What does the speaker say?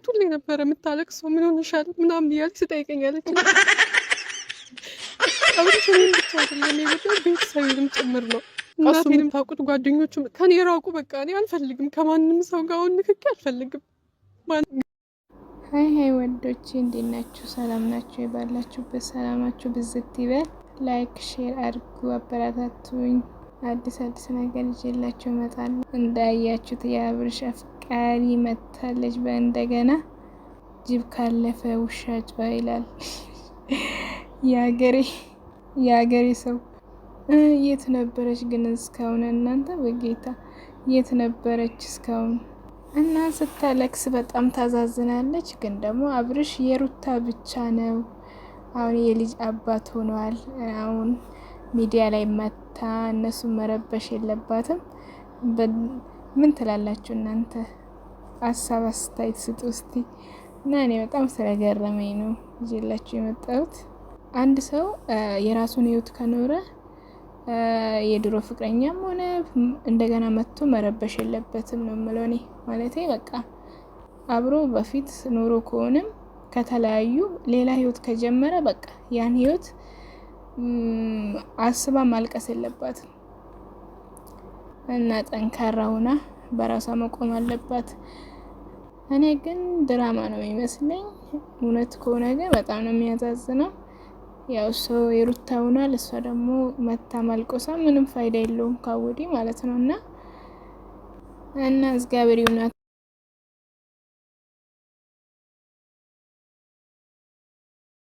ሳያት ሁሌ ነበረ የምታለቅሰው። ምን ሆነሻል ምናምን እያለች ትጠይቀኛለች። አብርሽ እኔን ብቻ አይደለም የበደለው ቤተሰቤንም ጭምር ነው። እናቴንም ታውቁት ጓደኞቹም ከኔ ራቁ። በቃ እኔ አልፈልግም ከማንም ሰው ጋር አሁን ንክኪ አልፈልግም። ሀይ ወዶቼ እንዴት ናችሁ? ሰላም ናችሁ? ባላችሁበት ሰላማችሁ ብዝት ይበል። ላይክ ሼር አድርጉ፣ አበረታቱኝ። አዲስ ነገር ይዤላችሁ እመጣለሁ። እንዳያችሁት የአብርሽ አፍቃሪ መታለች በእንደገና። ጅብ ካለፈ ውሻ ጮኸ ይላል የሀገሬ ሰው። የት ነበረች ግን እስካሁን? እናንተ በጌታ የት ነበረች እስካሁን? እና ስታለቅስ በጣም ታዛዝናለች። ግን ደግሞ አብርሽ የሩታ ብቻ ነው። አሁን የልጅ አባት ሆኗል። አሁን ሚዲያ ላይ መታ እነሱን መረበሽ የለባትም። ምን ትላላችሁ እናንተ? ሀሳብ አስተያየት ስጡ እስቲ። እና እኔ በጣም ስለገረመኝ ነው ይዤላችሁ የመጣሁት። አንድ ሰው የራሱን ህይወት ከኖረ የድሮ ፍቅረኛም ሆነ እንደገና መጥቶ መረበሽ የለበትም ነው የምለው እኔ። ማለቴ በቃ አብሮ በፊት ኖሮ ከሆነም ከተለያዩ ሌላ ህይወት ከጀመረ በቃ ያን ህይወት አስባ ማልቀስ የለባትም እና ጠንካራ ሆና በራሷ መቆም አለባት። እኔ ግን ድራማ ነው የሚመስለኝ። እውነት ከሆነ ግን በጣም ነው የሚያዛዝነው። ያው ሰው የሩታ ሆኗል፣ እሷ ደግሞ መታ ማልቆሳ ምንም ፋይዳ የለውም ካወዲ ማለት ነው። እና እግዚአብሔር ይሁን።